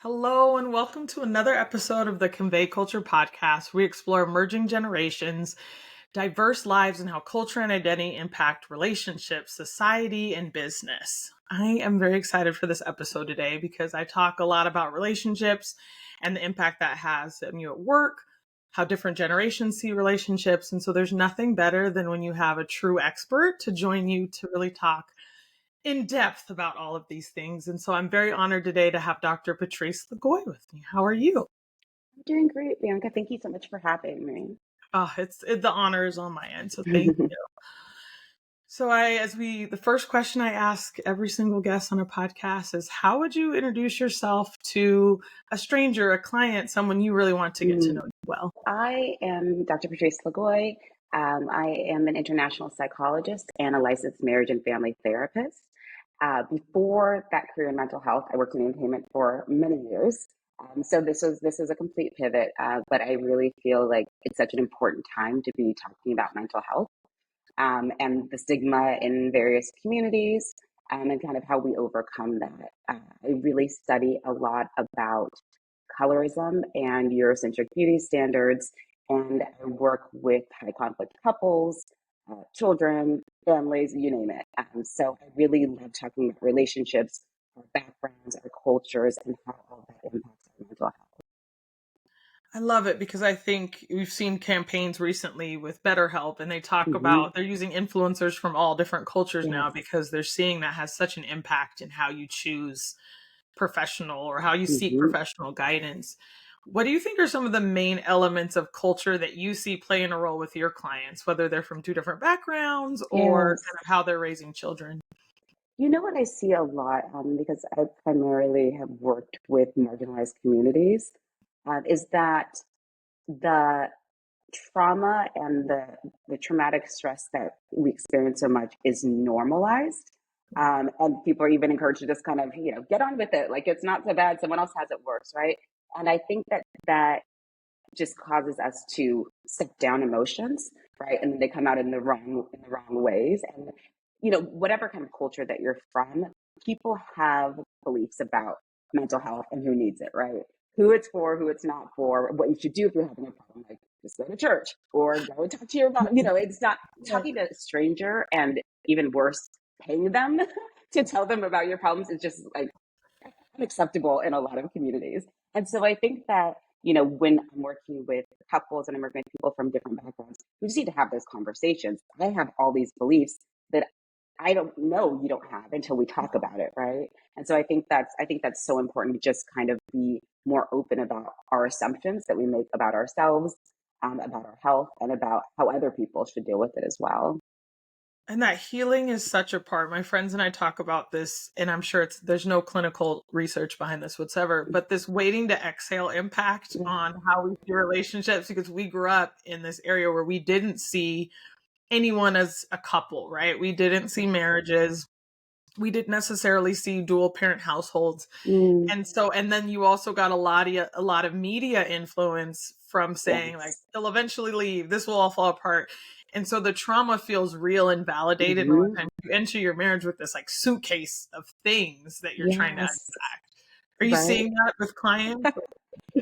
Hello, and welcome to another episode of the Convey Culture podcast. We explore emerging generations, diverse lives, and how culture and identity impact relationships, society, and business. I am very excited for this episode today because I talk a lot about relationships and the impact that has on you at work, how different generations see relationships. And so there's nothing better than when you have a true expert to join you to really talk in depth about all of these things. And so I'm very honored today to have Dr. Patrice Le Goy with me. How are you? I'm doing great, Bianca. Thank you so much for having me. The honor is on my end. So thank you. So the first question I ask every single guest on a podcast is, how would you introduce yourself to a stranger, a client, someone you really want to get to know well? I am Dr. Patrice Le Goy. I am an international psychologist and a licensed marriage and family therapist. Before that career in mental health, I worked in entertainment for many years. So this is a complete pivot, but I really feel like it's such an important time to be talking about mental health and the stigma in various communities, and kind of how we overcome that. I really study a lot about colorism and Eurocentric beauty standards, and I work with high conflict couples, children, families, you name it. So I really love talking about relationships, our backgrounds, our cultures, and how all that impacts our mental health. I love it because I think we've seen campaigns recently with BetterHelp, and they talk Mm-hmm. about they're using influencers from all different cultures now Yes. because they're seeing that has such an impact in how you choose professional or how you seek Mm-hmm. professional guidance. What do you think are some of the main elements of culture that you see playing a role with your clients, whether they're from two different backgrounds or Yes. kind of how they're raising children? You know what I see a lot, because I primarily have worked with marginalized communities, is that the trauma and the traumatic stress that we experience so much is normalized. And people are even encouraged to just kind of, get on with it. Like it's not so bad. Someone else has it worse, right? And I think that just causes us to set down emotions, right? And then they come out in the wrong ways. And whatever kind of culture that you're from, people have beliefs about mental health and who needs it, right? Who it's for, who it's not for, what you should do if you're having a problem, like just go to church or go and talk to your mom. It's not talking to a stranger, and even worse, paying them to tell them about your problems is just like unacceptable in a lot of communities. And so I think that, when I'm working with couples and I'm working with people from different backgrounds, we just need to have those conversations. I have all these beliefs that I don't know you don't have until we talk about it, right? And so I think that's so important to just kind of be more open about our assumptions that we make about ourselves, about our health, and about how other people should deal with it as well. And that healing is such a part. My friends and I talk about this, and I'm sure there's no clinical research behind this whatsoever, but this waiting to exhale impact on how we see relationships, because we grew up in this area where we didn't see anyone as a couple, right? We didn't see marriages. We didn't necessarily see dual parent households. Mm, And then you also got a lot of media influence from saying like, yes. they'll eventually leave, this will all fall apart. And so the trauma feels real and validated. And a lot of Hmm. times you enter your marriage with this like suitcase of things that you're trying to Yes. unpack. Are you Right. seeing that with clients?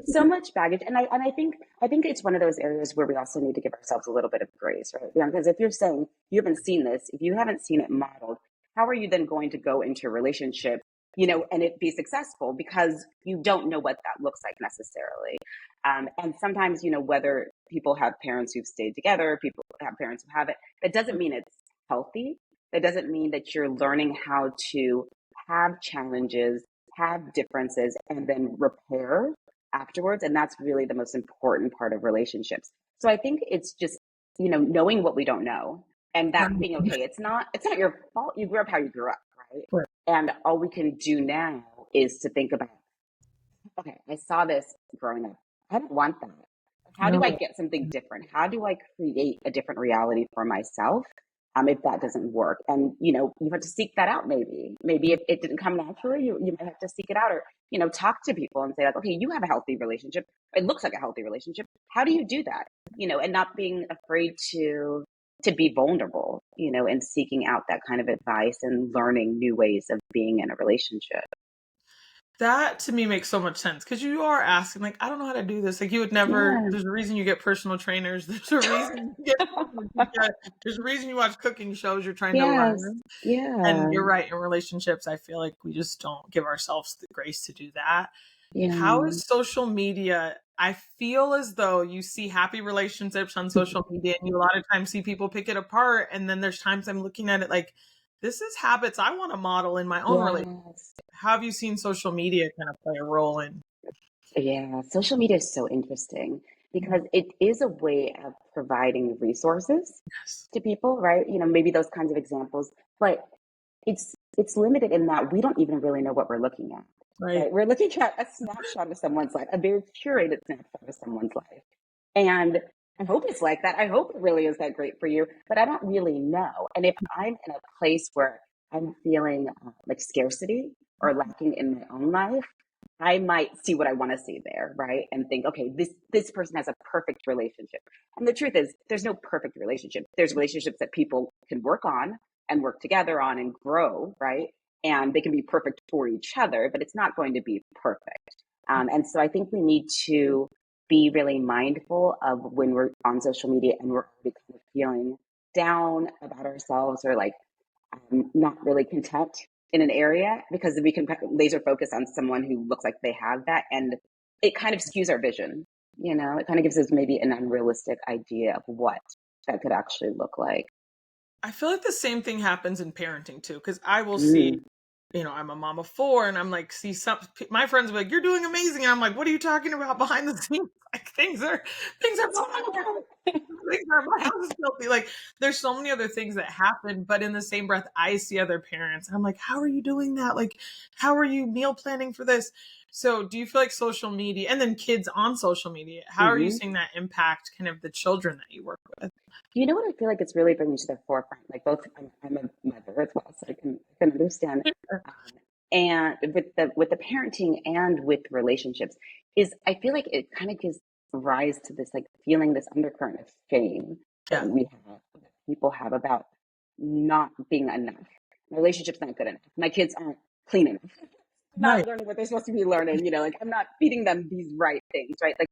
So much baggage, and I think it's one of those areas where we also need to give ourselves a little bit of grace, right? Because if you're saying you haven't seen this, if you haven't seen it modeled, how are you then going to go into a relationship, and it be successful, because you don't know what that looks like necessarily. And sometimes, whether people have parents who've stayed together, people have parents who haven't, that doesn't mean it's healthy. That doesn't mean that you're learning how to have challenges, have differences, and then repair afterwards. And that's really the most important part of relationships. So I think it's just, knowing what we don't know, and that being okay. It's not your fault. You grew up how you grew up, right? And all we can do now is to think about, okay, I saw this growing up. I don't want that. How do I No. get something different? How do I create a different reality for myself? If that doesn't work, and you have to seek that out. Maybe if it didn't come naturally, you might have to seek it out, or talk to people and say like, okay, you have a healthy relationship. It looks like a healthy relationship. How do you do that? And not being afraid to be vulnerable. And seeking out that kind of advice and learning new ways of being in a relationship. That to me makes so much sense because you are asking, like, I don't know how to do this. Like, you would never, Yeah. there's a reason you get personal trainers. There's a reason you get, there's a reason you watch cooking shows. You're trying to Yes. learn. And Yeah. you're right. In relationships, I feel like we just don't give ourselves the grace to do that. How Yeah. is social media? I feel as though you see happy relationships on social media and you a lot of times see people pick it apart. And then there's times I'm looking at it like, this is habits I want to model in my own relationship. Yes. How have you seen social media kind of play a role in? Yeah. Social media is so interesting because it is a way of providing resources Yes. to people, right? Maybe those kinds of examples, but it's limited in that we don't even really know what we're looking at, Right. right? We're looking at a snapshot of someone's life, a very curated snapshot of someone's life. And I hope it's like that. I hope it really is that great for you, but I don't really know. And if I'm in a place where I'm feeling like scarcity or lacking in my own life, I might see what I want to see there, right? And think, okay, this person has a perfect relationship. And the truth is, there's no perfect relationship. There's relationships that people can work on and work together on and grow, right? And they can be perfect for each other, but it's not going to be perfect. And so I think we need to be really mindful of when we're on social media and we're already kind of feeling down about ourselves or like not really content in an area because we can laser focus on someone who looks like they have that, and it kind of skews our vision. It kind of gives us maybe an unrealistic idea of what that could actually look like. I feel like the same thing happens in parenting too, because I will see, Mm. I'm a mom of four, and I'm like, see some my friends be like, "You're doing amazing," and I'm like, "What are you talking about behind the scenes? Like things are falling apart. Things are my house is filthy." Like, there's so many other things that happen, but in the same breath, I see other parents, and I'm like, "How are you doing that? Like, how are you meal planning for this?" So, do you feel like social media, and then kids on social media, how are you Hmm. seeing that impact kind of the children that you work with? You know what I feel like it's really bringing to the forefront? Like both, I'm a mother as well, so I can understand. Um, and with the parenting and with relationships, is I feel like it kind of gives rise to this like feeling, this undercurrent of shame that Yeah. we have, that people have about not being enough. My relationship's not good enough. My kids aren't clean enough. Right. Not learning what they're supposed to be learning. Like I'm not feeding them these right things, right? Like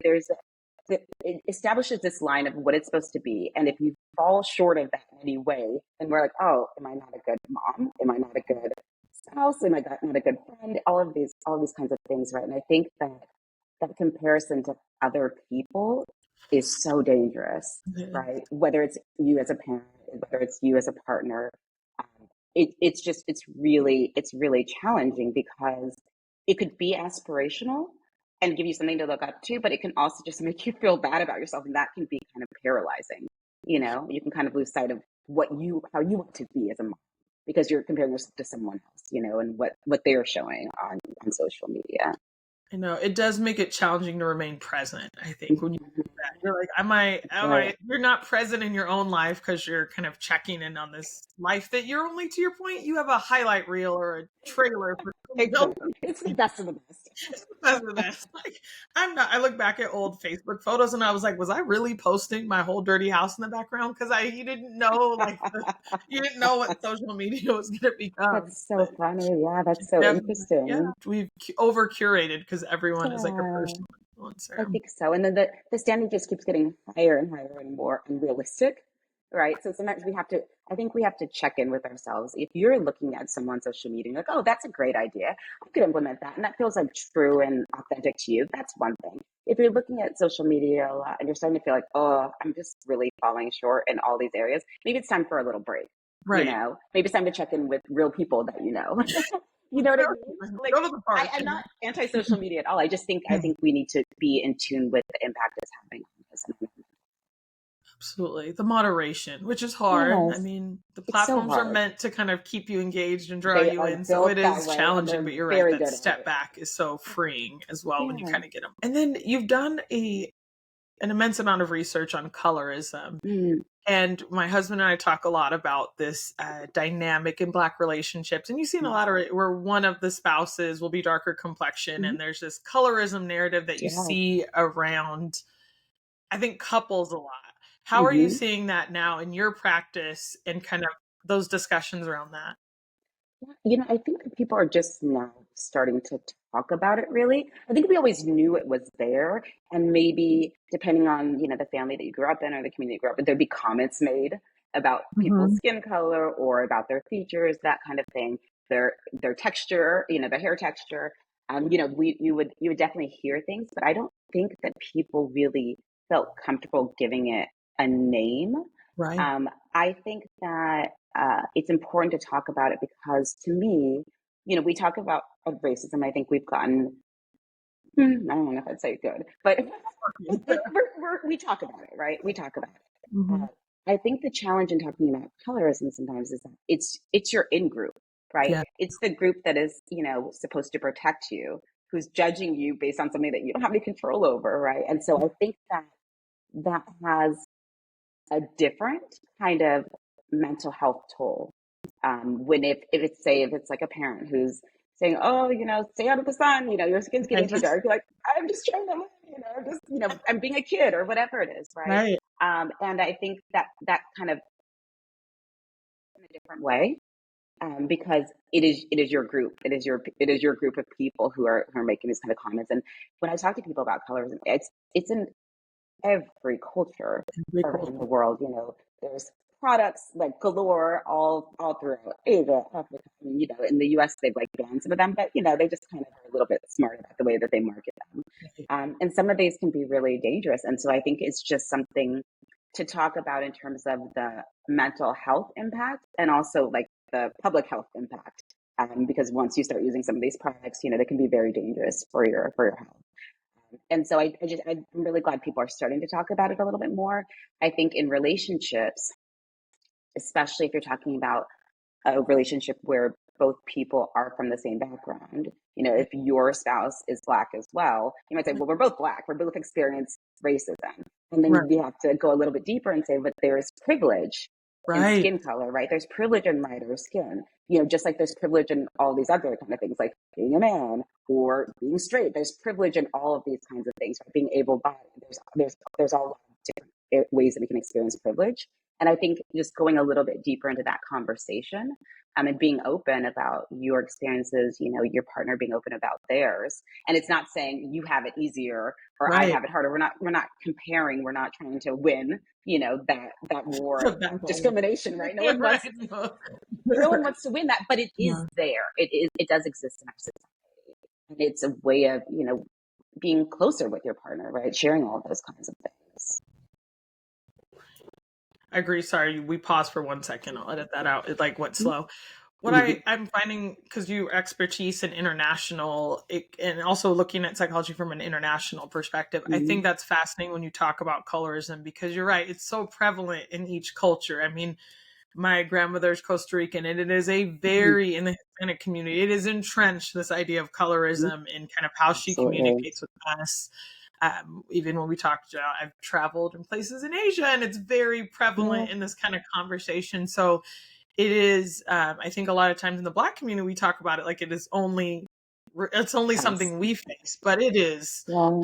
it establishes this line of what it's supposed to be, and if you fall short of that in any way, then we're like, oh, am I not a good mom? Am I not a good spouse? Am I not a good friend? All these kinds of things, right? And I think that comparison to other people is so dangerous, Yeah. right? Whether it's you as a parent, whether it's you as a partner, it's really challenging because it could be aspirational and give you something to look up to, but it can also just make you feel bad about yourself, and that can be kind of paralyzing. You can kind of lose sight of how you want to be as a mom because you're comparing yourself to someone else, and what they're showing on social media. I know it does make it challenging to remain present. I think when you do Mhm. that, you're like, That's am right. I, you're not present in your own life because you're kind of checking in on this life that you're only, to your point, you have a highlight reel or a trailer for someone else. Exactly. It's the best of the best. It's the best of this. Like, I look back at old Facebook photos and I was like, was I really posting my whole dirty house in the background? Because you didn't know, like, you didn't know what social media was going to become. That's so But funny. Yeah, that's so definitely, yeah, interesting. we've over curated because everyone is like a Yeah. personal I influencer. think so. And then the standard just keeps getting higher and higher and more unrealistic, right? So sometimes I think we have to check in with ourselves. If you're looking at someone on social media and like, oh, that's a great idea, I could implement that. And that feels like true and authentic to you. That's one thing. If you're looking at social media a lot and you're starting to feel like, oh, I'm just really falling short in all these areas, maybe it's time for a little break. Right. Maybe it's time to check in with real people that you know. You know what I mean? Like Go to the park. I'm not anti-social media at all. I think we need to be in tune with the impact it's having on us. Absolutely. The moderation, which is hard. I Yes, mean, the it's so platforms are hard. meant to kind of keep you engaged and draw They you are in. So it built that is way, and challenging, they're but you're right. very That good at step it. back is so freeing as well when you Yeah. kind of get them. And then you've done an immense amount of research on colorism. Mm, And my husband and I talk a lot about this dynamic in Black relationships. And you've seen a mm, lot of it where one of the spouses will be darker complexion, mhm. and there's this colorism narrative that you Yeah. see around, I think, couples a lot. How are you Hmm. seeing that now in your practice and kind of those discussions around that? I think that people are just now starting to talk about it really. I think we always knew it was there, and maybe depending on, the family that you grew up in or the community you grew up in, there'd be comments made about people's Mhm. skin color or about their features, that kind of thing, their texture, their hair texture. You would definitely hear things, but I don't think that people really felt comfortable giving it a name. Right. I think that it's important to talk about it because to me, we talk about racism. I think we've gotten, I don't know if I'd say good, but we talk about it, right? We talk about it. Mhm. I think the challenge in talking about colorism sometimes is that it's your in group, right? Yeah. It's the group that is, supposed to protect you, who's judging you based on something that you don't have any control over, right? And so I think that that has a different kind of mental health toll. When if it's like a parent who's saying, "Oh, stay out of the sun. Your skin's getting Right. too dark." You're like, "I'm just trying to live. I'm being a kid or whatever it is, right?" Right. And I think that kind of in a different way, because it is your group. It is your group of people who are making these kind of comments. And when I talk to people about colorism, it's in every culture Very around the cool. world. There's products like galore all throughout Asia, Africa. I mean, in the US they've like banned some of them, but they just kind of are a little bit smart about the way that they market them. And some of these can be really dangerous. And so I think it's just something to talk about in terms of the mental health impact and also like the public health impact. Because once you start using some of these products, they can be very dangerous for your health. And so I'm really glad people are starting to talk about it a little bit more. I think in relationships, especially if you're talking about a relationship where both people are from the same background, if your spouse is Black as well, you might say, well, we're both Black, we're both experienced racism. And then Right. we have to go a little bit deeper and say, but there's privilege in Right. skin color, right? There's privilege in lighter skin, just like there's privilege in all these other kind of things, like being a man or being straight. There's privilege in all of these kinds of things, right? Being able-bodied. There's all of different ways that we can experience privilege. And I think just going a little bit deeper into that conversation, and being open about your experiences, your partner being open about theirs. And it's not saying you have it easier or I Right. have it harder. We're not comparing. We're not trying to win, that war of That whole discrimination, right? No one right. wants no one wants to win that, but it is Yeah. there. It does exist in our society. And it's a way of, being closer with your partner, right? Sharing all of those kinds of things. I agree. Sorry, we paused for 1 second. I'll edit that out. It like went slow. What Mm-hmm. I'm finding, because your expertise in international and also looking at psychology from an international perspective, I Mm-hmm. think that's fascinating when you talk about colorism, because you're right, it's so prevalent in each culture. I mean, my grandmother's Costa Rican, and it is a very, in the Hispanic community, it is entrenched, this idea of Mm-hmm. colorism and kind of how she Absolutely. communicates with us. Even when we talked about, I've traveled in places in Asia, and it's very Yeah. prevalent in this kind of conversation. So it is, I think a lot of times in the Black community, we talk about it like it's only Yes. something we face, but it is. Yeah.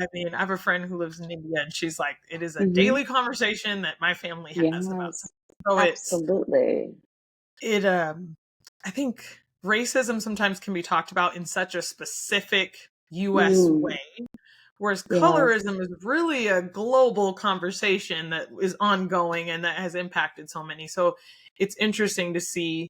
I mean, I have a friend who lives in India, and she's like, it is a Mm-hmm. daily conversation that my family has about Yes. something. So Absolutely. it I think racism sometimes can be talked about in such a specific US Mm. way, whereas Yes. colorism is really a global conversation that is ongoing and that has impacted so many. So it's interesting to see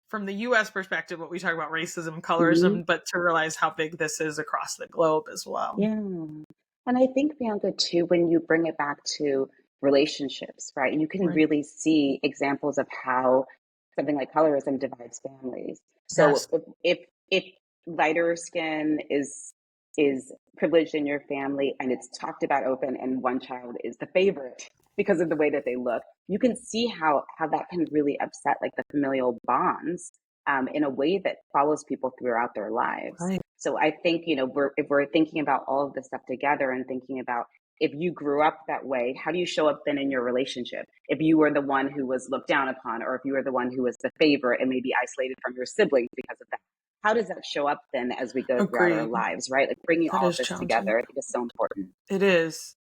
from the US perspective what we talk about racism, Mm-hmm. colorism, but to realize how big this is across the globe as well. Yeah. And I think, Bianca, too, when you bring it back to relationships, right, you can Right. really see examples of how something like colorism divides families. So Yes. if lighter skin is privileged in your family and it's talked about open and one child is the favorite because of the way that they look, you can see how that can really upset like the familial bonds, in a way that follows people throughout their lives. Right. So I think, if we're thinking about all of this stuff together and thinking about if you grew up that way, how do you show up then in your relationship? If you were the one who was looked down upon, or if you were the one who was the favorite and maybe isolated from your siblings because of that, how does that show up then as we go throughout our Agreed. lives, right? Like bringing That all of is this challenging. together, I think is so important. It is.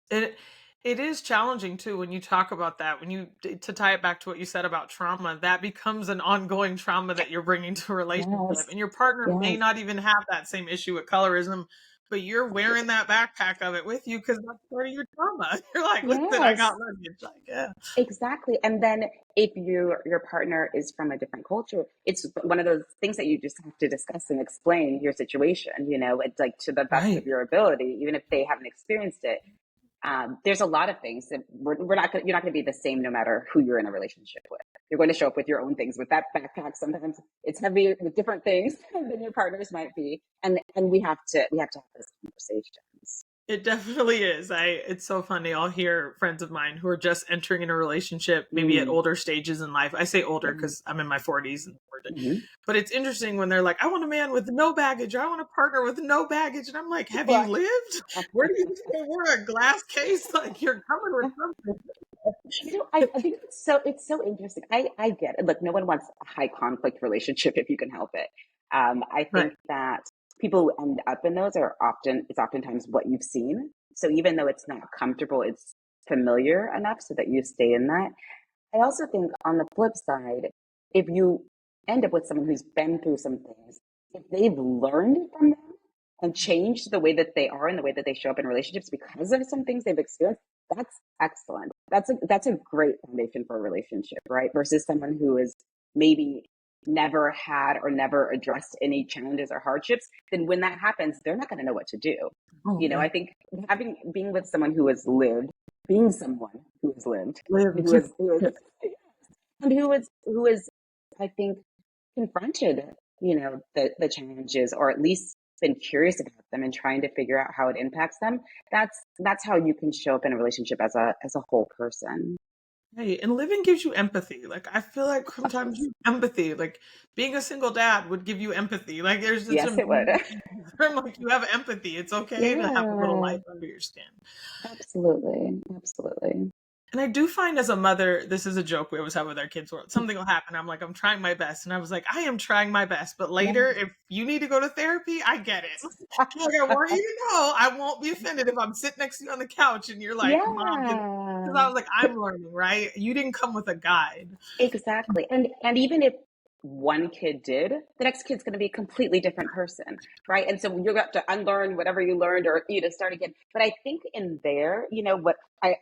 It is challenging too when you talk about that. When you to tie it back to what you said about trauma, that becomes an ongoing trauma that you're bringing to a relationship, Yes, and your partner may yes, not even have that same issue with colorism, but you're wearing that backpack of it with you because that's part of your trauma. You're like, listen, I got yes. luggage. Like, yeah, Exactly. And then if your partner is from a different culture, it's one of those things that you just have to discuss and explain your situation, it's like to the best of right. your ability, even if they haven't experienced it. There's a lot of things that you're not going to be the same no matter who you're in a relationship with. You're going to show up with your own things with that backpack. Sometimes it's heavy with different things than your partner's might be. And we have to have those conversations. It definitely is. It's so funny. I'll hear friends of mine who are just entering in a relationship, maybe at Mm, older stages in life. I say older yeah. because I'm in my 40s, Mhm. but it's interesting when they're like, "I want a man with no baggage. Or I want a partner with no baggage," and I'm like, "Have you Well, lived? Where do you think we're a glass case? Like you're coming with something." I think it's so interesting. I get it. Look, no one wants a high conflict relationship if you can help it. I Right. think that people who end up in those it's oftentimes what you've seen. So even though it's not comfortable, it's familiar enough so that you stay in that. I also think on the flip side, if you end up with someone who's been through some things, if they've learned from them and changed the way that they are and the way that they show up in relationships because of some things they've experienced, that's excellent. That's a great foundation for a relationship, right? Versus someone who is maybe never had or never addressed any challenges or hardships, then when that happens, they're not going to know what to do. Oh yeah. I think having being with someone who has lived, being someone who has lived, Lived. who is and who is I think confronted the challenges, or at least been curious about them and trying to figure out how it impacts them. That's how you can show up in a relationship as a whole person. Hey, and living gives you empathy. Like I feel like sometimes you empathy. Like being a single dad would give you empathy. Like there's just Yes, a it would. term like you have empathy. It's okay to have a little Yeah, life under your skin. absolutely, absolutely. And I do find as a mother, this is a joke we always have with our kids, where something will happen. I'm like, I'm trying my best. And I was like, I am trying my best. But later, Yes. if you need to go to therapy, I get it. Like, I want you to know I won't be offended if I'm sitting next to you on the couch and you're like, Mom, because I Yeah. was like, I'm learning, right? You didn't come with a guide. Exactly. And even if one kid did, the next kid's going to be a completely different person, right? And so you're going to have to unlearn whatever you learned, or start again. But I think in there, what I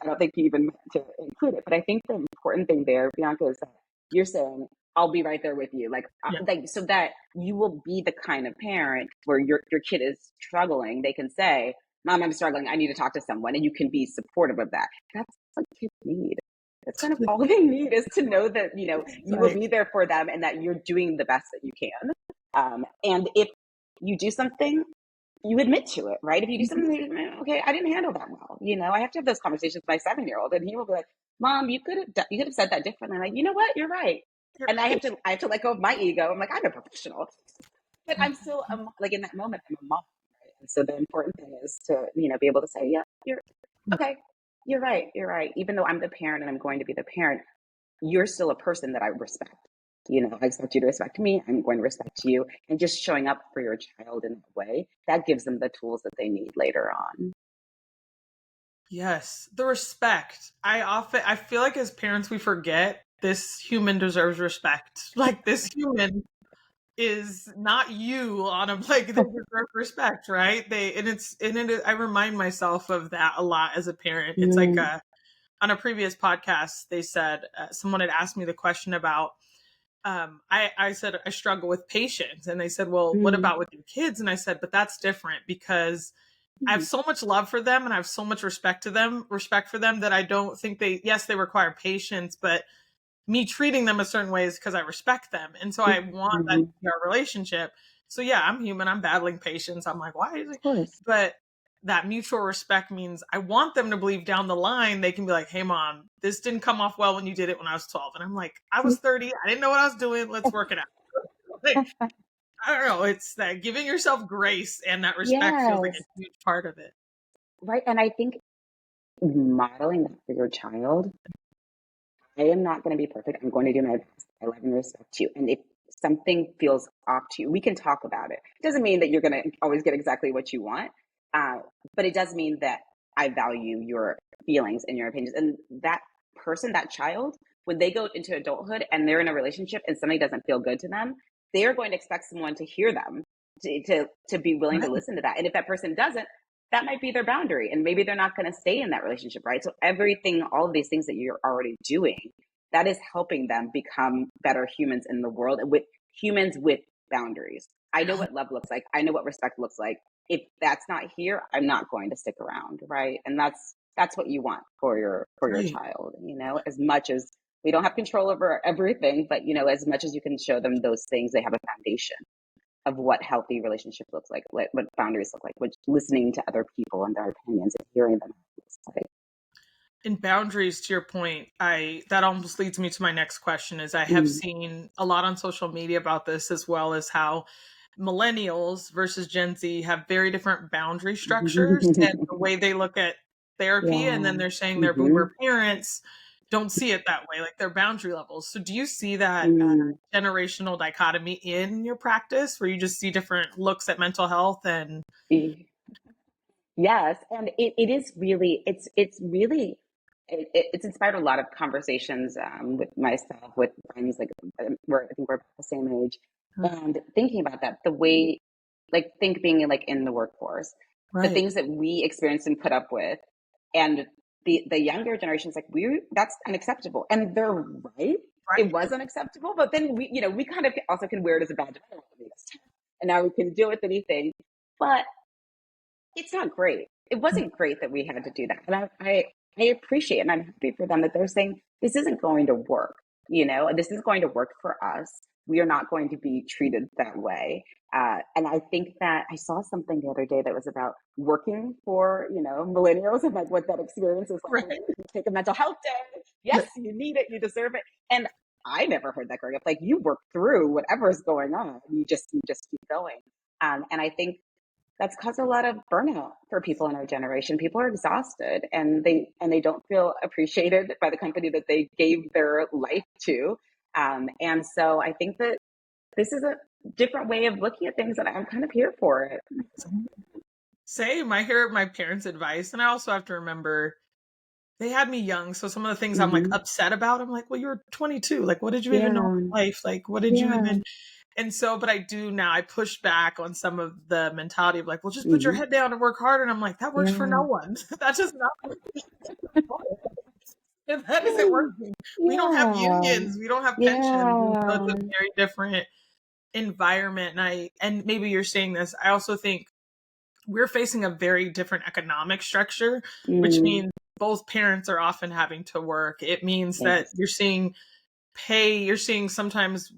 don't think you even meant to include it, but I think the important thing there, Bianca, is that you're saying I'll be right there with you, Yeah. like so that you will be the kind of parent where your kid is struggling, they can say, "Mom, I'm struggling. I need to talk to someone," and you can be supportive of that. That's what kids need. That's kind of all they need, is to know that, you will Right. be there for them and that you're doing the best that you can. And if you do something, you admit to it, right? If you do something, okay, I didn't handle that well. I have to have those conversations with my 7-year-old, and he will be like, "Mom, you could have said that differently." I'm like, you know what? You're right. You're And I have right. to I have to let go of my ego. I'm like, I'm a professional, but I'm still like in that moment, I'm a mom. Right? And so the important thing is to be able to say, "Yeah, you're okay. You're right. You're right." Even though I'm the parent and I'm going to be the parent, you're still a person that I respect. I expect you to respect me. I'm going to respect you. And just showing up for your child in that way, that gives them the tools that they need later on. Yes, the respect. I feel like as parents we forget this human deserves respect. Like this human is not you on a like they deserve respect, right? I remind myself of that a lot as a parent. It's like Mm, on a previous podcast they said someone had asked me the question about I said I struggle with patience, and they said, well, what mm, about with your kids? And I said, but that's different because I have mm, so much love for them and I have so much respect for them that I don't think yes, they require patience, but me treating them a certain way is because I respect them. And so I want that to mm. be our relationship. So yeah, I'm human. I'm battling patience. I'm like, why is it? Of course. But that mutual respect means I want them to believe down the line they can be like, hey mom, this didn't come off well when you did it when I was 12. And I'm like, I was 30. I didn't know what I was doing. Let's work it out. Like, I don't know. It's that giving yourself grace and that respect feels like a Yes. huge part of it. Right. And I think modeling that for your child, I am not going to be perfect. I'm going to do my best. I love and respect you. And if something feels off to you, we can talk about it. It doesn't mean that you're going to always get exactly what you want. Uh, but it does mean that I value your feelings and your opinions. And that person, that child, when they go into adulthood and they're in a relationship and somebody doesn't feel good to them, they are going to expect someone to hear them, to be willing to Right. listen to that. And if that person doesn't, that might be their boundary, and maybe they're not going to stay in that relationship, right? So everything, all of these things that you're already doing, that is helping them become better humans in the world, and with humans with boundaries. I know what love looks like. I know what respect looks like. If that's not here, I'm not going to stick around, right? And that's what you want for your Right. child, as much as we don't have control over everything, but as much as you can show them those things, they have a foundation of what healthy relationship looks like, what boundaries look like, what listening to other people and their opinions and hearing them looks like. In boundaries, to your point, I that almost leads me to my next question is I have Mm, seen a lot on social media about this, as well as how millennials versus Gen Z have very different boundary structures and the way they look at therapy, and then yeah. they're saying their Hmm. boomer parents don't see it that way, like their boundary levels. So do you see that Mm. generational dichotomy in your practice where you just see different looks at mental health and Yes, and it is really it's really it's inspired a lot of conversations with myself, with friends, like I think we're about the same age, and thinking about that, the way, like, think being like in the workforce, the right, things that we experienced and put up with, and the younger generations, like, we that's unacceptable, and they're right. It right, was unacceptable, but then we kind of also can wear it as a badge of honor, and now we can deal with anything, but it's not great. It wasn't great that we had to do that. And I appreciate and I'm happy for them that they're saying this isn't going to work. This is going to work for us. We are not going to be treated that way. And I think that I saw something the other day that was about working for, millennials, and like what that experience is like. right. You take a mental health day. Yes, you need it. You deserve it. And I never heard that growing up. Like, you work through whatever's going on. You just keep going. And I think that's caused a lot of burnout for people in our generation. People are exhausted, and they don't feel appreciated by the company that they gave their life to. And so I think that this is a different way of looking at things, and I'm kind of here for it. Same. I hear my parents' advice, and I also have to remember they had me young, so some of the things I'm like Hmm. upset about, I'm like, well, you're 22. Like, what did you even know Yeah, about life? Like, what did you yeah. even? And so, but I do now. I push back on some of the mentality of like, well, just put your Hmm. head down and work harder. And I'm like, that works for no Yeah. one. That's just not. And that isn't working. We don't have Yeah. unions. We don't have pensions, and so it's a Yeah. very different environment. And maybe you're saying this. I also think we're facing a very different economic structure, which Mm. means both parents are often having to work. It means that Yes. you're seeing sometimes,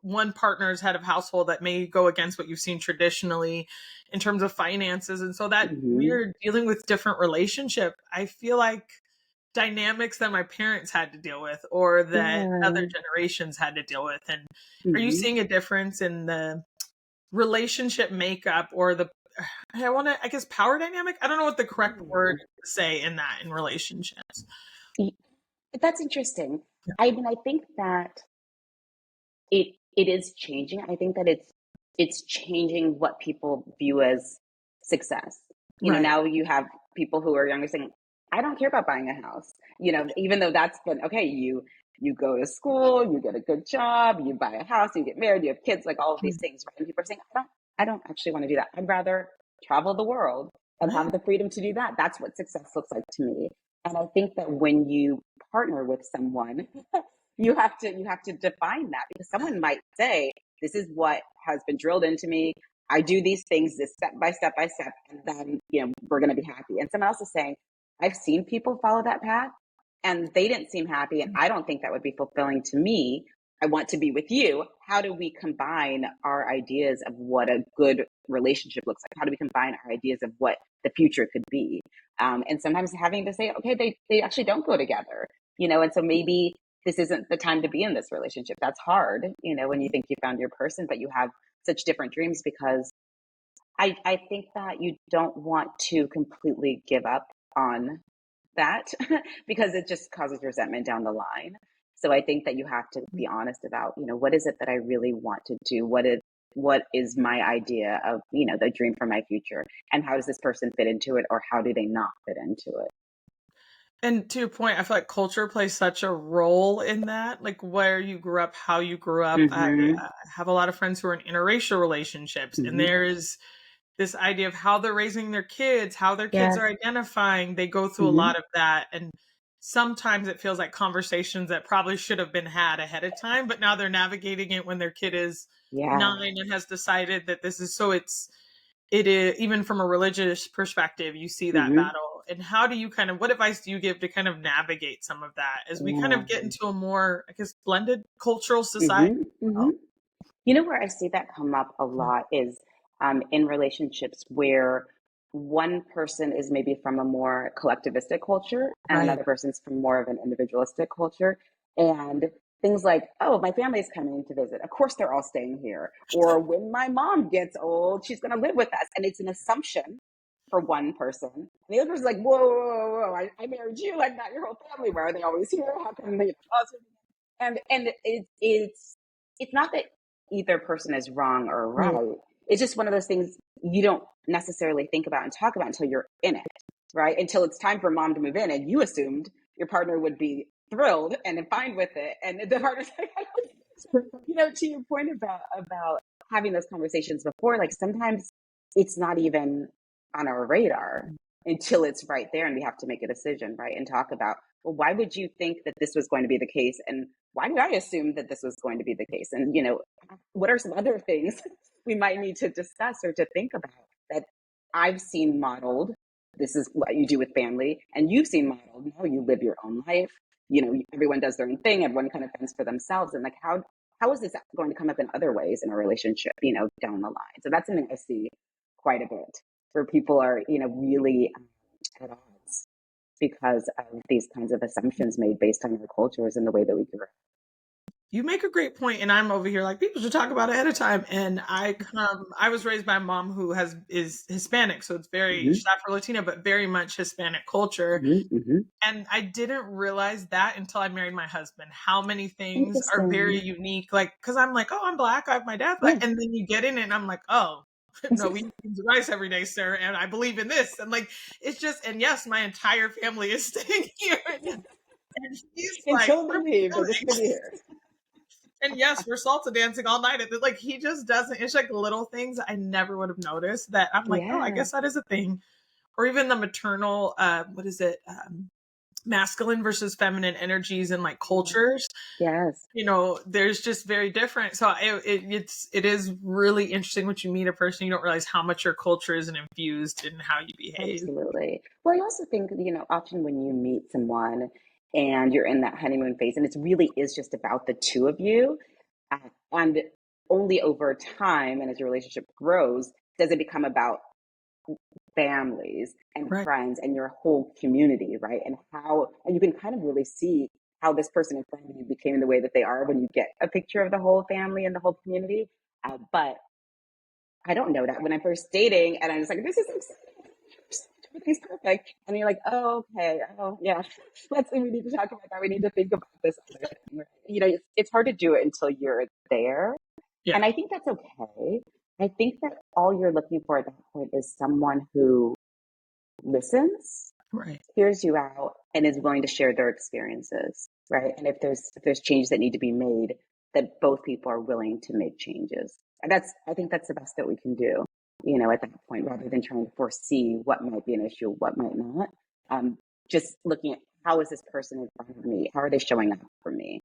one partner is head of household that may go against what you've seen traditionally in terms of finances. And so that Hmm. we're dealing with different relationship. I feel like dynamics that my parents had to deal with or that other Yeah. generations had to deal with. And are you Hmm. seeing a difference in the relationship makeup or the I guess power dynamic? I don't know what the correct word to say in that in relationships. That's interesting. I mean, I think that it is changing. I think that it's changing what people view as success. Right. Now you have people who are younger saying, "I don't care about buying a house." Even though that's been okay. You go to school, you get a good job, you buy a house, you get married, you have kids, like all of these things, right? And people are saying, "I don't actually want to do that. I'd rather travel the world and Right. have the freedom to do that." That's what success looks like to me. And I think that when you partner with someone, you have to define that, because someone might say, this is what has been drilled into me. I do these things, this step by step by step, and then we're going to be happy. And someone else is saying, I've seen people follow that path and they didn't seem happy, and I don't think that would be fulfilling to me. I want to be with you. How do we combine our ideas of what a good relationship looks like? How do we combine our ideas of what the future could be? And sometimes having to say, okay, they actually don't go together, and so maybe this isn't the time to be in this relationship. That's hard, when you think you found your person, but you have such different dreams, because I think that you don't want to completely give up on that because it just causes resentment down the line. So I think that you have to be honest about, what is it that I really want to do? what is my idea of, the dream for my future, and how does this person fit into it, or how do they not fit into it? And to your point, I feel like culture plays such a role in that, like where you grew up, how you grew up. I Mm-hmm. have a lot of friends who are in interracial relationships, and Mm-hmm. there is this idea of how they're raising their kids, how their kids Yes. are identifying. They go through a Mm-hmm. lot of that. And sometimes it feels like conversations that probably should have been had ahead of time, but now they're navigating it when their kid is Yeah. 9 and has decided that this is so it is even from a religious perspective, you see that Mm-hmm. battle. And how do you what advice do you give to kind of navigate some of that as we kind Yeah. of get into a more, I guess, blended cultural society? Mm-hmm. Mm-hmm. Oh, Where I see that come up a yeah. lot is in relationships where one person is maybe from a more collectivistic culture and Right. another person's from more of an individualistic culture. And things like, oh, my family's coming to visit. Of course, they're all staying here. Or when my mom gets old, she's going to live with us. And it's an assumption for one person. And the other person's like, whoa, whoa, whoa, whoa, I married you, like not your whole family. Why are they always here? How come they, and it's not that either person is wrong or Right. right. It's just one of those things you don't necessarily think about and talk about until you're in it, right? Until it's time for mom to move in, and you assumed your partner would be thrilled and fine with it, and the partner's like, I don't think so. To your point about having those conversations before, like sometimes it's not even on our radar until it's right there, and we have to make a decision, right? And talk about, well, why would you think that this was going to be the case, and why did I assume that this was going to be the case? And, what are some other things we might need to discuss or to think about that I've seen modeled? This is what you do with family, and you've seen modeled. Now you live your own life. Everyone does their own thing. Everyone kind of fends for themselves. And like, how is this going to come up in other ways in a relationship, down the line? So that's something I see quite a bit where people are, really at odds because of these kinds of assumptions made based on our cultures and the way that we grew up. You make a great point, and I'm over here like people should talk about it ahead of time. And I was raised by a mom who is Hispanic, so it's very Mm-hmm. she's Afro-Latina, but very much Hispanic culture. Mm-hmm. Mm-hmm. And I didn't realize that until I married my husband, how many things are very Interesting. unique. Like, because I'm like, oh, I'm black, I have my dad black, Yeah. and then you get in it, and I'm like, oh, no, we eat rice every day, sir, and I believe in this, and like, it's just, and yes, my entire family is staying here, and he's like, Until what they are we leave, they're just doing? gonna be here. And yes, we're salsa dancing all night. And like he just doesn't. It's like little things I never would have noticed that I'm like, oh, I Yeah. guess that is a thing. Or even the maternal, what is it? Masculine versus feminine energies and like Yeah. cultures. Yes. There's just very different. So it is really interesting when you meet a person, you don't realize how much your culture is infused in how you behave. Absolutely. Well, I also think, often when you meet someone and you're in that honeymoon phase, and it really is just about the two of you, uh, and only over time and as your relationship grows does it become about families and Right. friends and your whole community, right? And you can kind of really see how this person in front of you became the way that they are when you get a picture of the whole family and the whole community. But I don't know that when I'm first dating and I'm just like, this is exciting. Everything's perfect. And you're like, oh, okay. Oh, yeah. We need to talk about that. We need to think about this other thing. It's hard to do it until you're there. Yeah. And I think that's okay. I think that all you're looking for at that point is someone who listens, Right. hears you out, and is willing to share their experiences, right? And if there's changes that need to be made, that both people are willing to make changes. And I think that's the best that we can do, at that point, rather than trying to foresee what might be an issue, what might not. Just looking at how is this person in front of me? How are they showing up for me?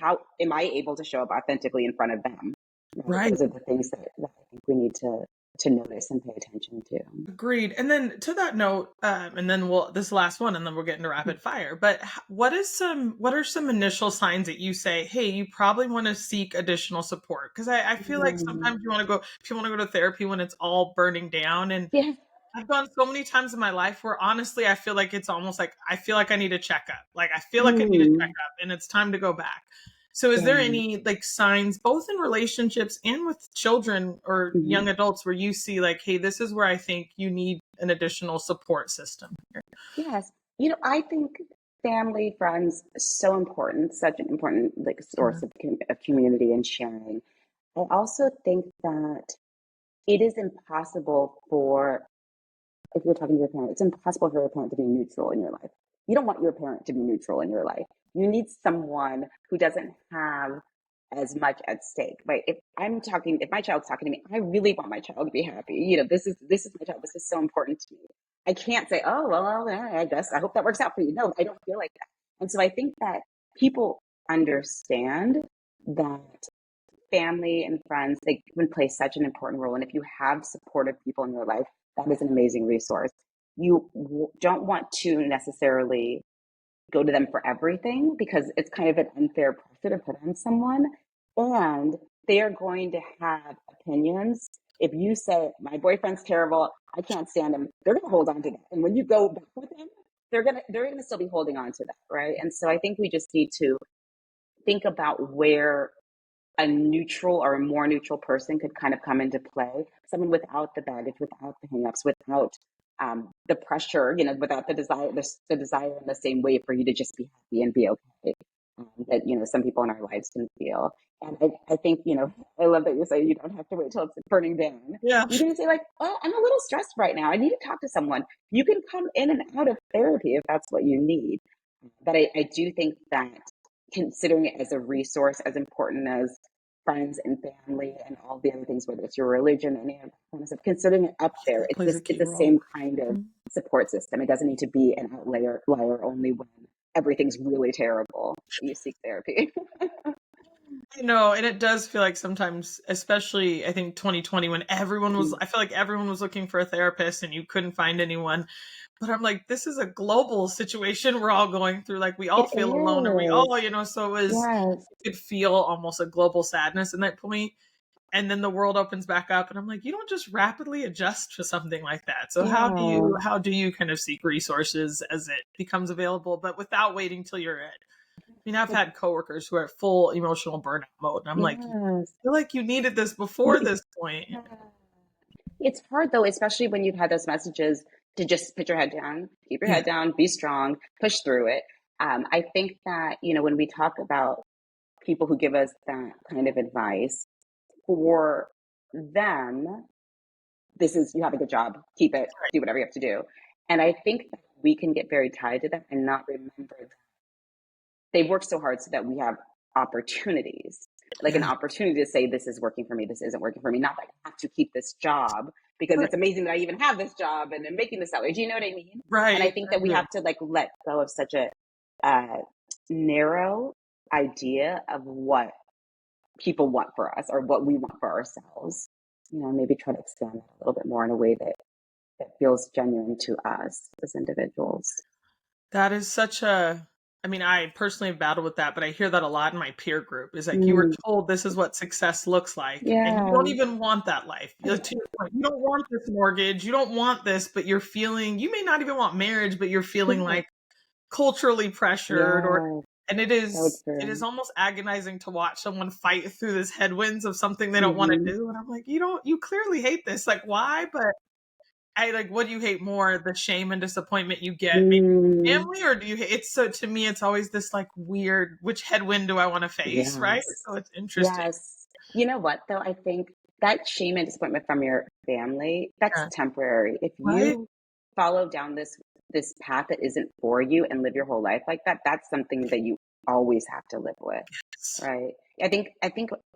How am I able to show up authentically in front of them? Right? Right. Those are the things that I think we need to notice and pay attention to. Agreed. And then to that note, and then this last one, and then we'll get into rapid fire. But what are some initial signs that you say, hey, you probably want to seek additional support? Because I feel like Mm. sometimes if you want to go to therapy when it's all burning down. And Yeah. I've gone so many times in my life where honestly, I feel like it's almost like I feel like I need a checkup. Like I feel like I need a Mm. checkup, and it's time to go back. So is there Yeah. any like signs both in relationships and with children or Mhm. young adults where you see like, hey, this is where I think you need an additional support system here? Yes. I think family, friends, so important, such an important like source Yeah. of community and sharing. I also think that it is impossible for, if you're talking to your parent, it's impossible for your parent to be neutral in your life. You don't want your parent to be neutral in your life. You need someone who doesn't have as much at stake, right? If my child's talking to me, I really want my child to be happy. This is my child. This is so important to me. I can't say, oh, well, I guess I hope that works out for you. No, I don't feel like that. And so I think that people understand that family and friends, they can play such an important role. And if you have supportive people in your life, that is an amazing resource. You don't want to necessarily go to them for everything because it's kind of an unfair pressure to put on someone. And they are going to have opinions. If you say, my boyfriend's terrible, I can't stand him, they're going to hold on to that. And when you go back with him, they're going to still be holding on to that, right? And so I think we just need to think about where a neutral or a more neutral person could kind of come into play. Someone without the baggage, without the hangups, without the pressure, without the desire in the same way for you to just be happy and be okay. That some people in our lives can feel. And I think I love that you say you don't have to wait till it's burning down. Yeah. You can say like, oh, I'm a little stressed right now. I need to talk to someone. You can come in and out of therapy if that's what you need. But I do think that considering it as a resource, as important as friends and family and all the other things, whether it's your religion and any kind of stuff, considering it up there, it's the same kind of support system. It doesn't need to be an outlier only when everything's really terrible. You seek therapy. And it does feel like sometimes, especially I think 2020, when I feel like everyone was looking for a therapist and you couldn't find anyone. But I'm like, this is a global situation we're all going through. Like we all feel alone, and we all, so it could feel almost a global sadness in that point. And then the world opens back up, and I'm like, you don't just rapidly adjust to something like that. So how do you kind of seek resources as it becomes available, but without waiting till you're at? I mean, I've had coworkers who are at full emotional burnout mode, and I'm like, I feel like you needed this before this point. It's hard though, especially when you've had those messages to just put your head down, keep your head down, be strong, push through it. I think that, when we talk about people who give us that kind of advice, for them, this is, you have a good job, keep it, do whatever you have to do. And I think that we can get very tied to that and not remember that they've worked so hard so that we have opportunities, like an opportunity to say, this is working for me, this isn't working for me. Not that I have to keep this job because it's amazing that I even have this job and I'm making this salary. Do you know what I mean? Right. And I think that we have to let go of such a narrow idea of what people want for us or what we want for ourselves. Maybe try to expand that a little bit more in a way that feels genuine to us as individuals. That is I personally have battled with that, but I hear that a lot in my peer group. Is like you were told this is what success looks like, and you don't even want that life. To your point, you don't want this mortgage, you don't want this, but you're feeling. You may not even want marriage, but you're feeling like culturally pressured, and it is almost agonizing to watch someone fight through this headwinds of something they don't want to do. And I'm like, you clearly hate this. Like, why? But what do you hate more, the shame and disappointment you get maybe family, or do you hate to me it's always this like weird, which headwind do I want to face? Right. So it's interesting. You know what though, I think that shame and disappointment from your family, that's temporary. If you follow down this path that isn't for you and live your whole life like that, that's something that you always have to live with. Right. I think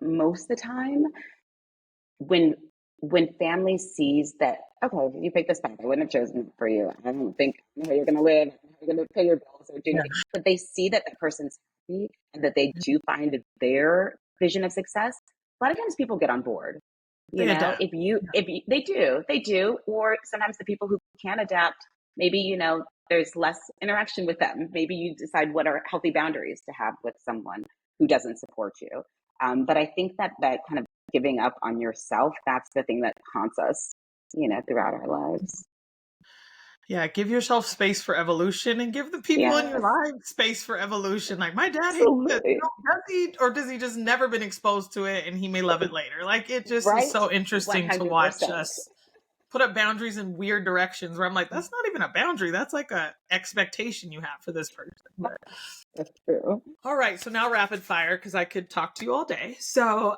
most of the time when family sees that, okay, you picked this path, I wouldn't have chosen it for you. I don't think how you're going to live, how you're going to pay your bills or do anything. But they see that person's happy and that they do find their vision of success. A lot of times people get on board. If they do, or sometimes the people who can adapt, maybe, there's less interaction with them. Maybe you decide what are healthy boundaries to have with someone who doesn't support you. But I think that kind of giving up on yourself, that's the thing that haunts us, throughout our lives. Yeah, give yourself space for evolution and give the people in your life space for evolution. Like my dad hates it. Does he just never been exposed to it and he may love it later? Like it just is so interesting to watch us put up boundaries in weird directions where I'm like, that's not even a boundary. That's like a expectation you have for this person. But That's true. all right, so now rapid fire because I could talk to you all day. So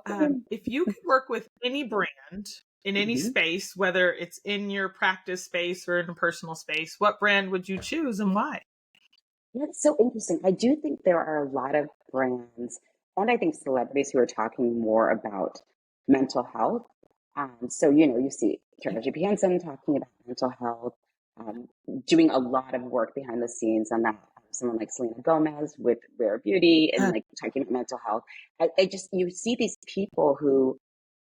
if you could work with any brand in any Mhm. space, whether it's in your practice space or in a personal space, what brand would you choose and why? That's so interesting. I do think there are a lot of brands and I think celebrities who are talking more about mental health. So, you see Carol G. Hansen talking about mental health, um, doing a lot of work behind the scenes on that. Someone like Selena Gomez with Rare Beauty and Uh, like talking about mental health. I just, you see these people who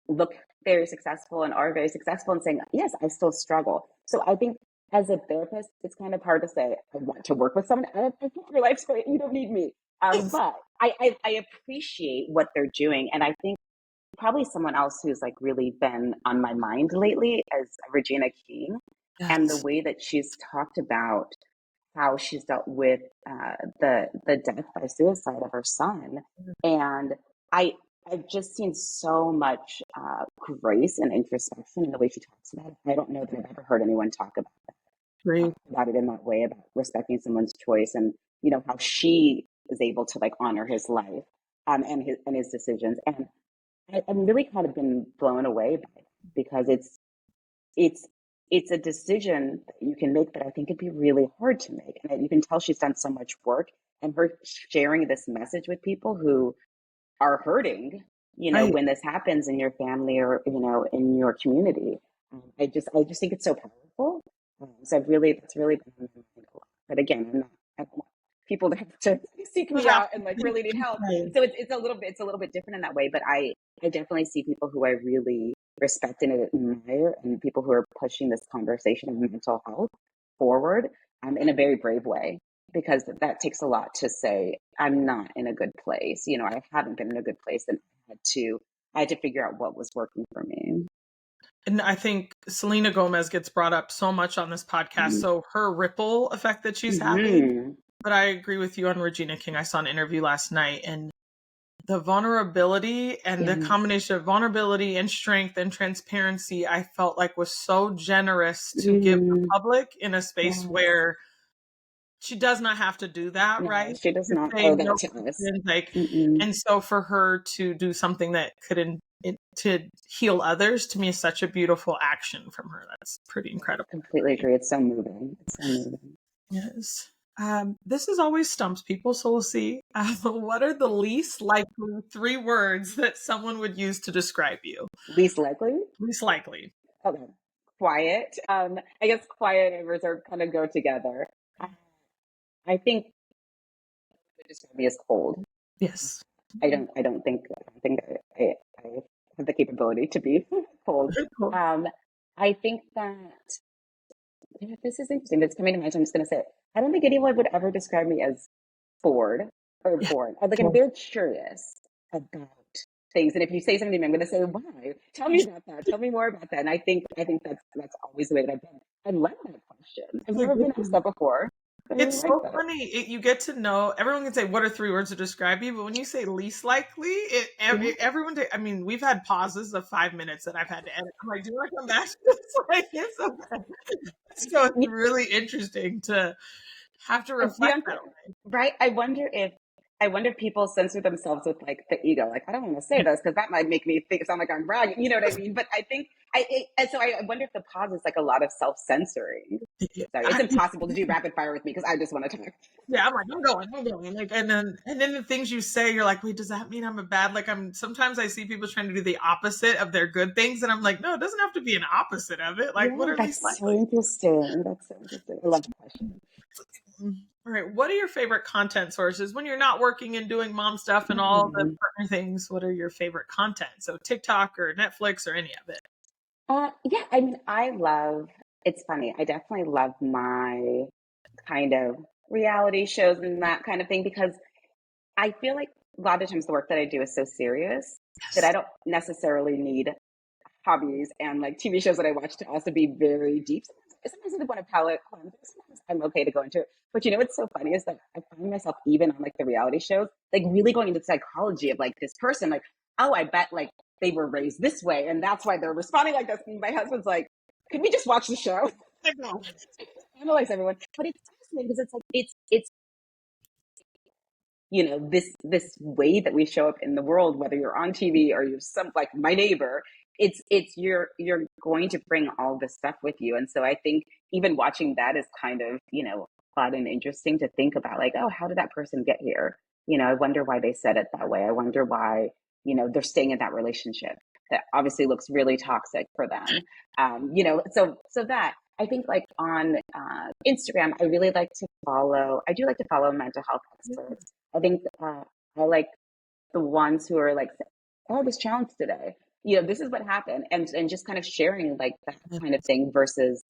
look very successful and are very successful and saying, yes, I still struggle. So I think as a therapist, it's kind of hard to say, I want to work with someone. I think your life's great. You don't need me. But I appreciate what they're doing. And I think probably someone else who's like really been on my mind lately is Regina King and the yes. way that she's talked about how she's dealt with the death by suicide of her son, and I I've just seen so much grace and introspection in the way she talks about it. I don't know that I've ever heard anyone Great. about it in that way, about respecting someone's choice, and how she is able to like honor his life, and his decisions, and I'm really kind of been blown away by it because it's it's a decision that you can make that I think it'd be really hard to make. And you can tell she's done so much work and her sharing this message with people who are hurting, Right. when this happens in your family or, in your community. I just think it's so powerful. That's really been on my mind a lot. But again, I don't want people to have to seek me out and like really need help. Right. So it's a little bit different in that way. But I definitely see people who I really respect and admire, and people who are pushing this conversation of mental health forward, in a very brave way, because that takes a lot to say, I'm not in a good place. I haven't been in a good place, and I had to figure out what was working for me. And I think Selena Gomez gets brought up so much on this podcast. So her ripple effect that she's having. Mm-hmm. But I agree with you on Regina King. I saw an interview last night, and the vulnerability and the Yes. combination of vulnerability and strength and transparency, I felt like was so generous to give the Mm-hmm. public in a space Yes. where she does not have to do that, No, right? she does To not say owe no that to us. questions, like, Mm-mm. and so for her to do something that could to heal others, to me, is such a beautiful action from her. That's pretty Yeah, incredible to completely me. agree. It's so moving. It's so moving. Yes. This is always stumps people, so we'll see. What are the least likely three words that someone would use to describe you? Least likely? Least likely. Okay. Quiet. I guess quiet and reserved kind of go together. I, I think it describe me as cold. Yes. I don't think I have the capability to be cold. Very cool. I think that this is interesting. It's coming to mind. So I'm just going to say it. I don't think anyone would ever describe me as bored or Yeah. bored. I'm Well, very curious about things, and if you say something to me, I'm going to say, "Why? Tell me about that. Tell me more about that." And I think that's always the way that I've been. I love that question. I've it's a never good been asked one. that before. I really It's like so that. funny. You get to know, everyone can say, what are three words to describe you? But when you say least likely, Yeah. I mean, we've had pauses of 5 minutes that I've had to edit. I'm like, do you want to come back to this? Like, it's okay. So it's really interesting to have to reflect that way. Right? I wonder if people censor themselves with like the ego. Like, I don't want to say this because that might make me sound like I'm bragging. You know what I mean? But I think and so I wonder if the pause is like a lot of self censoring. Yeah. Sorry, it's impossible to do rapid fire with me because I just want to talk. Yeah, I'm like, I'm going. Like, and then the things you say, you're like, wait, does that mean I'm a bad? Like, sometimes I see people trying to do the opposite of their good things, and I'm like, no, it doesn't have to be an opposite of it. Like, what Yeah, are least that's so likely? interesting. That's so interesting. I love the question. All right, what are your favorite content sources when you're not working and doing mom stuff and all the Mhm. partner things? What are your favorite content? So TikTok or Netflix or any of it? Yeah, I mean, it's funny. I definitely love my kind of reality shows and that kind of thing because I feel like a lot of times the work that I do is so serious that I Yes. don't necessarily need hobbies and like TV shows that I watch to also be very deep. Sometimes I want to palate cleanse. Sometimes I'm okay to go into it. But what's so funny is that I find myself even on like the reality shows, like really going into the psychology of like this person, like, oh, I bet like they were raised this way and that's why they're responding like this. And my husband's like, could we just watch the show? I know. Analyze everyone. But it's fascinating because it's like it's this way that we show up in the world, whether you're on TV or you're some like my neighbor, it's you're going to bring all this stuff with you. And so I think even watching that is kind of, fun and interesting to think about, like, oh, how did that person get here? I wonder why they said it that way. I wonder why, they're staying in that relationship that obviously looks really toxic for them. So that I think, like, on Instagram, I do like to follow mental health experts. I think I like the ones who are like, oh, this challenge today, this is what happened, and just kind of sharing like that kind of thing versus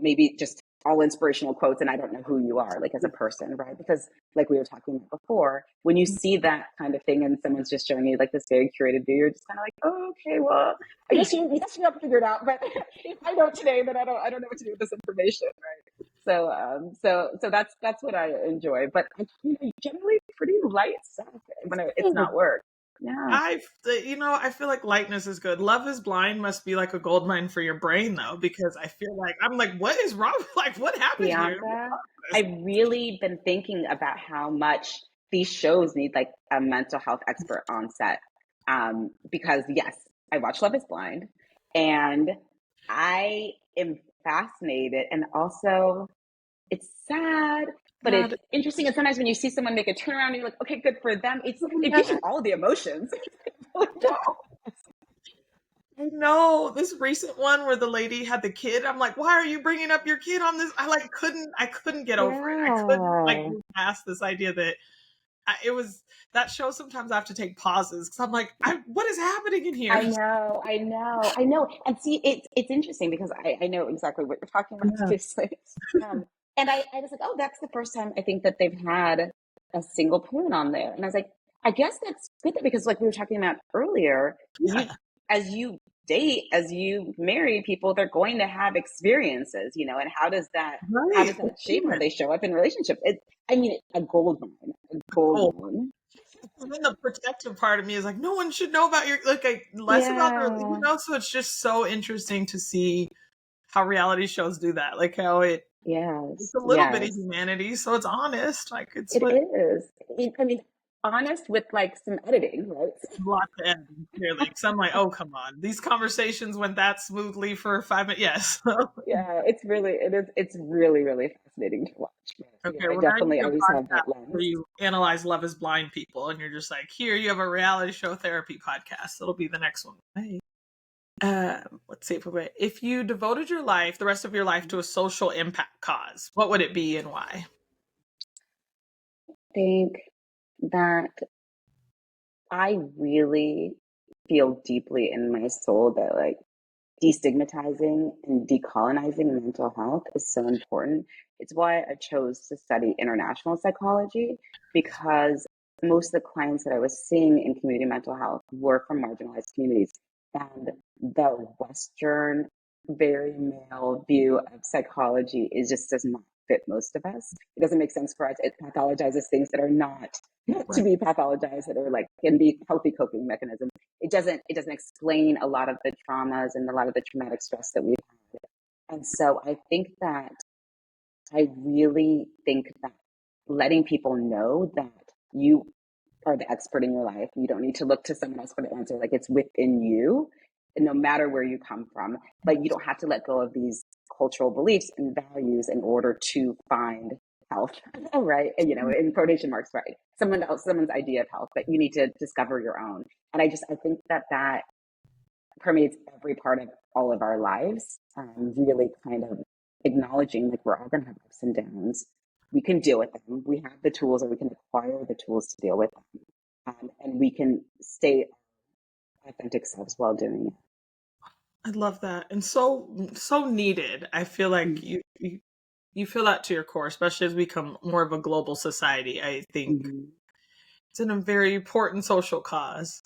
maybe just all inspirational quotes and I don't know who you are, like, as a person, right? Because like we were talking about before, when you see that kind of thing and someone's just showing you like this very curated view, you're just kind of like, oh, okay, well, I guess you have to figure it out. But if I don't today, then I don't know what to do with this information, right? So that's what I enjoy. But generally pretty light stuff when it's not work. Yeah. I feel like lightness is good. Love is Blind must be like a gold mine for your brain though, because I feel like I'm like, what is wrong? Like, what happened here? Bianca, I've really been thinking about how much these shows need like a mental health expert on set. Because yes, I watch Love is Blind and I am fascinated, and also it's sad, but it's interesting. And sometimes when you see someone make a turnaround, you're like, okay, good for them. It gives you all the emotions. I know this recent one where the lady had the kid. I'm like, why are you bringing up your kid on this? I couldn't get over it. I couldn't like move past this idea that it was that show. Sometimes I have to take pauses because I'm like, what is happening in here? I know. And see, it's interesting because I know exactly what you're talking about, obviously. And I was like, oh, that's the first time I think that they've had a single parent on there. And I was like, I guess that's good because, like we were talking about earlier, as you date, as you marry people, they're going to have experiences, and how does that shape how they show up in relationships? A gold mine, And then the protective part of me is like, no one should know about your less about their, so it's just so interesting to see how reality shows do that, like how it's a little bit of humanity, so it's honest, like it is. Honest with like some editing, right? A lot to edit, clearly. Because I'm like, oh, come on, these conversations went that smoothly for 5 minutes. Yes. Yeah, it's really, really fascinating to watch. Okay, I definitely always have that lens. Where you analyze Love is Blind people, and you're just like, here, you have a reality show therapy podcast. It'll be the next one. Hey. Let's see if you devoted the rest of your life to a social impact cause, what would it be and why? I think that I really feel deeply in my soul that, like, destigmatizing and decolonizing mental health is so important. It's why I chose to study international psychology, because most of the clients that I was seeing in community mental health were from marginalized communities. And the Western, very male view of psychology does not fit most of us. It doesn't make sense for us. It pathologizes things that are not to be pathologized, that are like can be healthy coping mechanisms. It doesn't explain a lot of the traumas and a lot of the traumatic stress that we've had. And so I really think that letting people know that you are the expert in your life, you don't need to look to someone else for the answer. Like, it's within you, no matter where you come from. But you don't have to let go of these cultural beliefs and values in order to find health, right? And, in quotation marks, right? Someone's idea of health, but you need to discover your own. And I think that permeates every part of all of our lives. Really kind of acknowledging, like, we're all going to have ups and downs. We can deal with them. We have the tools, or we can acquire the tools to deal with them. And we can stay authentic selves while doing it. I love that. And so needed. I feel like you feel that to your core, especially as we become more of a global society. I think it's a very important social cause.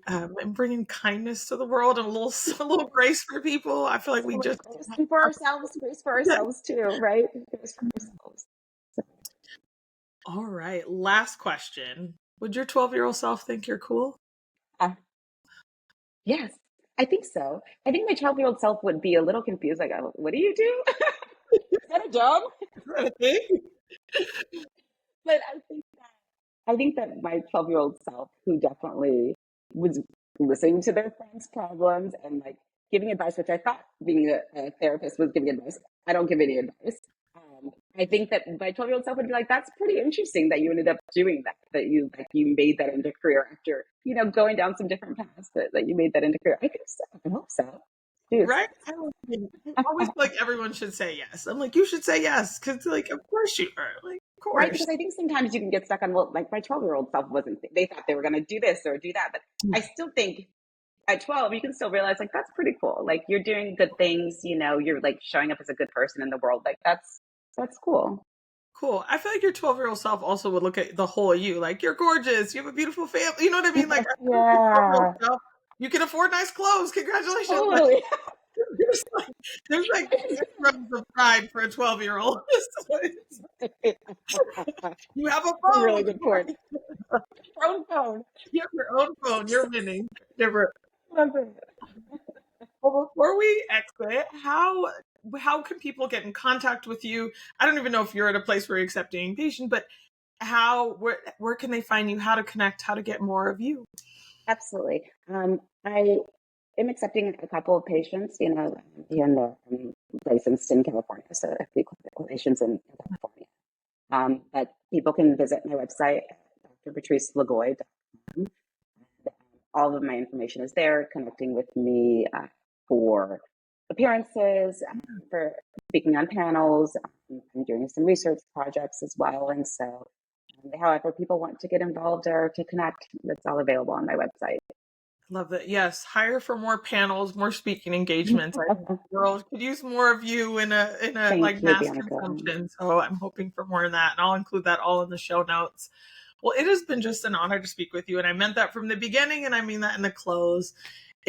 And bringing kindness to the world and a little grace for people. I feel like we just grace for ourselves too, right? Grace for ourselves. All right. Last question. Would your 12-year-old self think you're cool? Yes. I think so. I think my 12-year-old self would be a little confused, like, oh, what do you do? Is that a job? But I think that my 12-year-old self, who definitely was listening to their friends' problems and like giving advice, which I thought being a therapist was giving advice. I don't give any advice. I think that my 12-year-old self would be like, that's pretty interesting that you ended up doing that, that you made that into a career after, going down some different paths, that you made that into a career. I think so. I hope so. Jeez. Right? I always feel like everyone should say yes. I'm like, you should say yes, because like, of course you are. Like, of Right, course. because I think sometimes you can get stuck on, well, like my 12-year-old self wasn't, they thought they were going to do this or do that. But I still think at 12, you can still realize like, that's pretty cool. Like you're doing good things, you're like showing up as a good person in the world. Like that's cool. Cool. I feel like your 12-year-old self also would look at the whole of you, like, you're gorgeous, you have a beautiful family. You know what I mean? Like, I feel like your 12-year-old Yeah, self, you can afford nice clothes. Congratulations. Like, totally. there's like, there's like rows of pride for a 12-year-old. You have a That's a really phone. good point. Phone. You have your own phone. You're winning. Different. Love it. Well, before we exit, how can people get in contact with you? I don't even know if you're at a place where you're accepting patient, but where can they find you? How to connect? How to get more of you? Absolutely. I am accepting a couple of patients, here and there. I'm licensed in California, so I have relations in California. But people can visit my website, drpatricelegoy.com. All of my information is there, connecting with me for appearances, for speaking on panels. I'm doing some research projects as well. And so, however people want to get involved or to connect, that's all available on my website. Love that. Yes, hire for more panels, more speaking engagements. I think the world could use more of you in a like Thank you, mass Bianca. consumption. So I'm hoping for more of that, and I'll include that all in the show notes. Well, it has been just an honor to speak with you, and I meant that from the beginning, and I mean that in the close.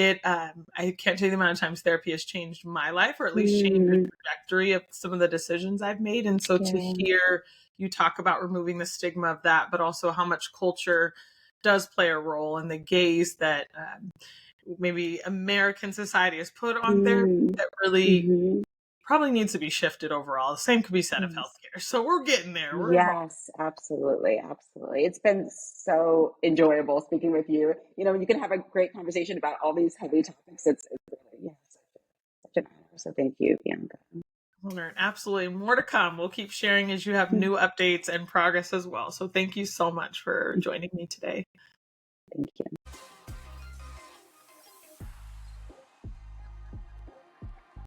I can't tell you the amount of times therapy has changed my life, or at least changed the trajectory of some of the decisions I've made. And so to hear you talk about removing the stigma of that, but also how much culture does play a role in the gaze that maybe American society has put on therapy, that really probably needs to be shifted overall. The same could be said of healthcare. So we're getting there. We're evolving. Yes, absolutely. Absolutely. It's been so enjoyable speaking with you. When you can have a great conversation about all these heavy topics, it's really, such an honor. So thank you, Bianca. Absolutely. More to come. We'll keep sharing as you have new updates and progress as well. So thank you so much for joining me today. Thank you.